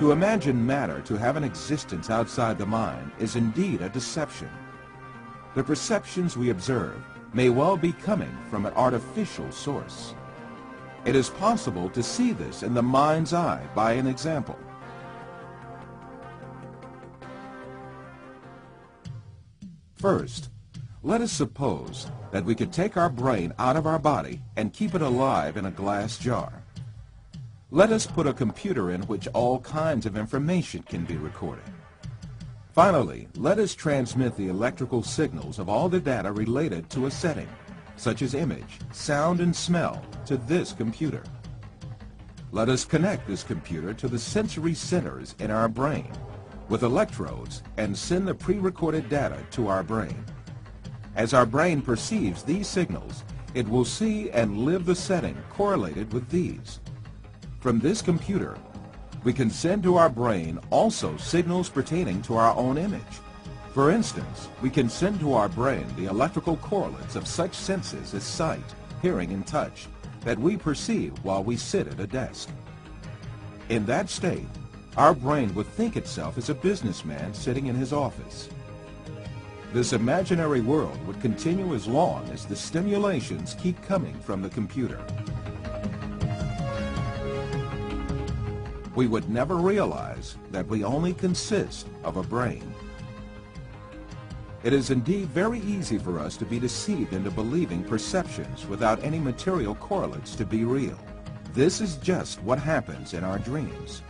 To imagine matter to have an existence outside the mind is indeed a deception. The perceptions we observe may well be coming from an artificial source. It is possible to see this in the mind's eye by an example. First, let us suppose that we could take our brain out of our body and keep it alive in a glass jar. Let us put a computer in which all kinds of information can be recorded. Finally, let us transmit the electrical signals of all the data related to a setting, such as image, sound, and smell, to this computer. Let us connect this computer to the sensory centers in our brain with electrodes and send the pre-recorded data to our brain. As our brain perceives these signals, it will see and live the setting correlated with these. From this computer, we can send to our brain also signals pertaining to our own image. For instance, we can send to our brain the electrical correlates of such senses as sight, hearing, and touch that we perceive while we sit at a desk. In that state, our brain would think itself as a businessman sitting in his office. This imaginary world would continue as long as the stimulations keep coming from the computer. We would never realize that we only consist of a brain. It is indeed very easy for us to be deceived into believing perceptions without any material correlates to be real. This is just what happens in our dreams.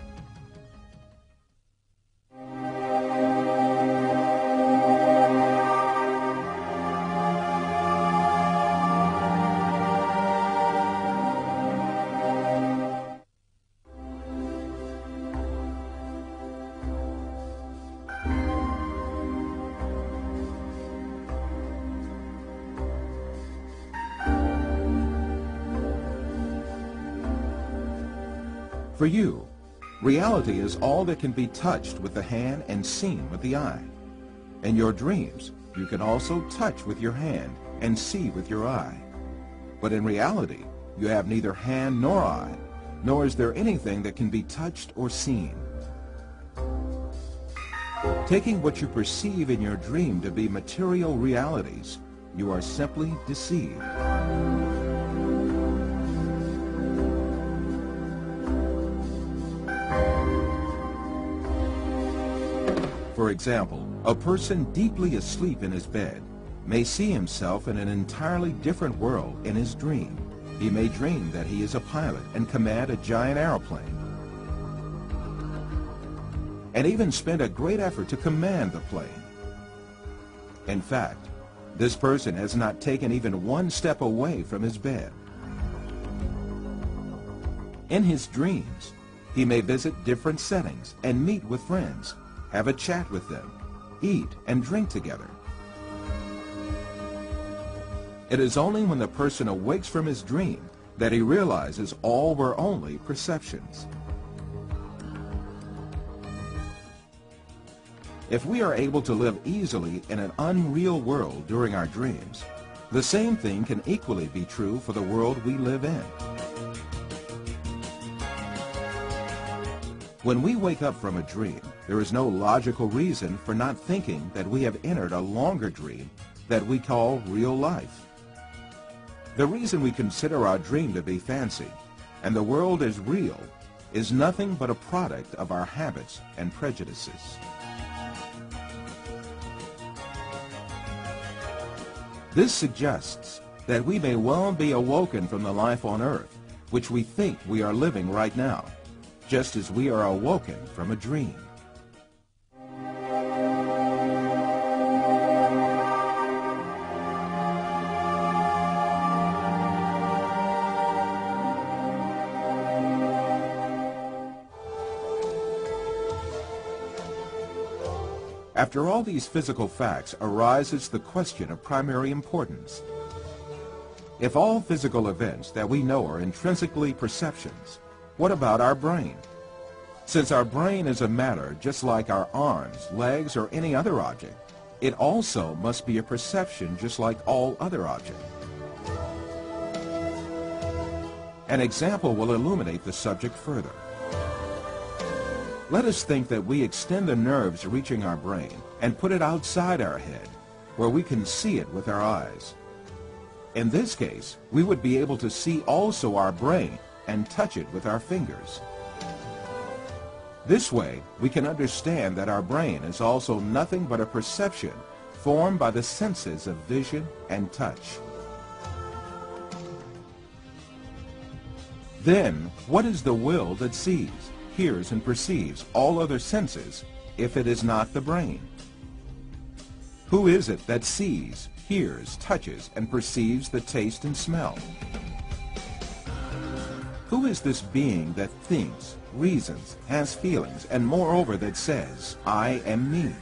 For you, reality is all that can be touched with the hand and seen with the eye. In your dreams, you can also touch with your hand and see with your eye. But in reality, you have neither hand nor eye, nor is there anything that can be touched or seen. Taking what you perceive in your dream to be material realities, you are simply deceived. For example, a person deeply asleep in his bed may see himself in an entirely different world in his dream. He may dream that he is a pilot and command a giant airplane, and even spend a great effort to command the plane. In fact, this person has not taken even one step away from his bed. In his dreams, he may visit different settings and meet with friends, have a chat with them, eat and drink together. It is only when the person awakes from his dream that he realizes all were only perceptions. If we are able to live easily in an unreal world during our dreams, the same thing can equally be true for the world we live in. When we wake up from a dream, there is no logical reason for not thinking that we have entered a longer dream that we call real life. The reason we consider our dream to be fancy and the world as real is nothing but a product of our habits and prejudices. This suggests that we may well be awoken from the life on earth, which we think we are living right now, just as we are awoken from a dream. After all these physical facts arises the question of primary importance. If all physical events that we know are intrinsically perceptions, what about our brain? Since our brain is a matter just like our arms, legs, or any other object, it also must be a perception just like all other objects. An example will illuminate the subject further. Let us think that we extend the nerves reaching our brain and put it outside our head, where we can see it with our eyes. In this case, we would be able to see also our brain and touch it with our fingers. This way, we can understand that our brain is also nothing but a perception formed by the senses of vision and touch. Then, what is the will that sees, hears, and perceives all other senses if it is not the brain? Who is it that sees, hears, touches, and perceives the taste and smell? Who is this being that thinks, reasons, has feelings, and moreover that says, I am me?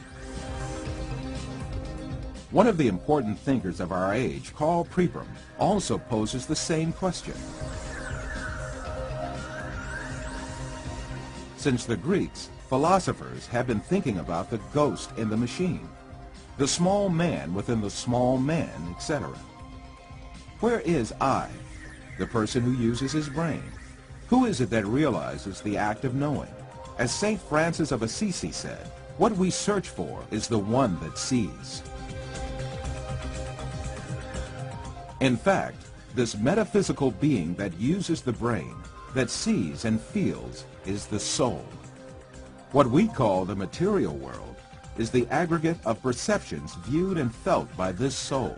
One of the important thinkers of our age, Karl Popper, also poses the same question. Since the Greeks, philosophers have been thinking about the ghost in the machine, the small man within the small man, etc. Where is I, the person who uses his brain? Who is it that realizes the act of knowing? As St. Francis of Assisi said, what we search for is the one that sees. In fact, this metaphysical being that uses the brain, that sees and feels, is the soul. What we call the material world is the aggregate of perceptions viewed and felt by this soul.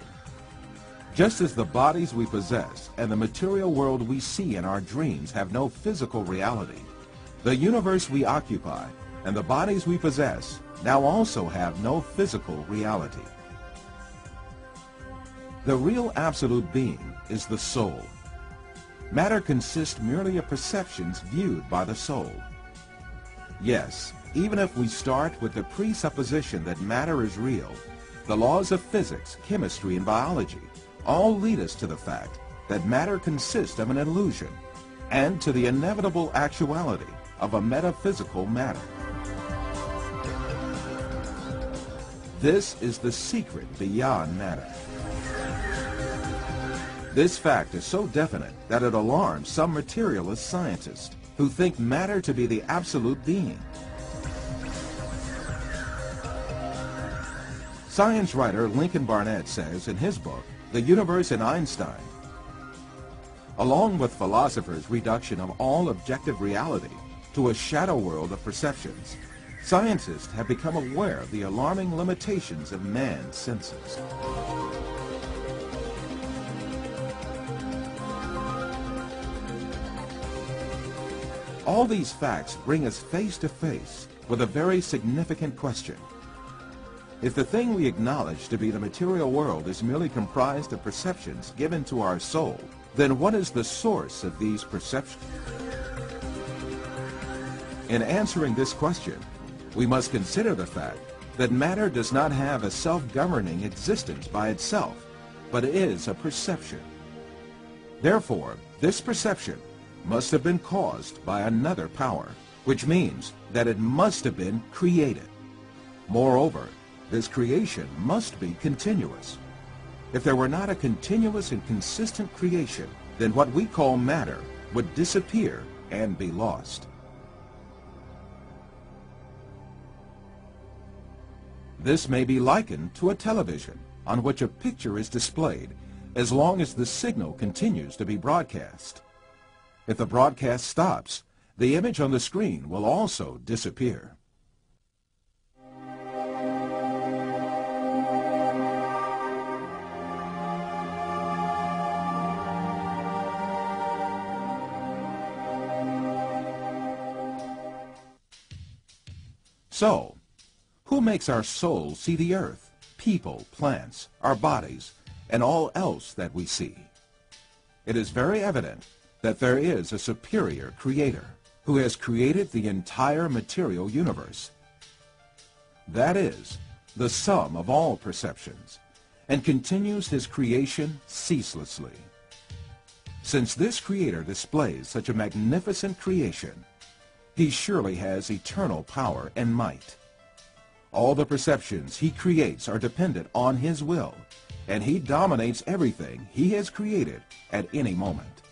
Just as the bodies we possess and the material world we see in our dreams have no physical reality, the universe we occupy and the bodies we possess now also have no physical reality. The real absolute being is the soul. Matter consists merely of perceptions viewed by the soul. Yes, even if we start with the presupposition that matter is real, the laws of physics, chemistry, and biology all lead us to the fact that matter consists of an illusion and to the inevitable actuality of a metaphysical matter. This is the secret beyond matter. This fact is so definite that it alarms some materialist scientists who think matter to be the absolute being. Science writer Lincoln Barnett says in his book, The Universe and Einstein, along with philosophers' reduction of all objective reality to a shadow world of perceptions, scientists have become aware of the alarming limitations of man's senses. All these facts bring us face to face with a very significant question. If the thing we acknowledge to be the material world is merely comprised of perceptions given to our soul, then what is the source of these perceptions? In answering this question, we must consider the fact that matter does not have a self-governing existence by itself, but is a perception. Therefore, this perception must have been caused by another power, which means that it must have been created. Moreover, this creation must be continuous. If there were not a continuous and consistent creation, then what we call matter would disappear and be lost. This may be likened to a television on which a picture is displayed as long as the signal continues to be broadcast. If the broadcast stops, the image on the screen will also disappear. So, who makes our soul see the earth, people, plants, our bodies, and all else that we see? It is very evident that there is a superior creator who has created the entire material universe. That is, the sum of all perceptions, and continues his creation ceaselessly. Since this creator displays such a magnificent creation, he surely has eternal power and might. All the perceptions he creates are dependent on his will, and he dominates everything he has created at any moment.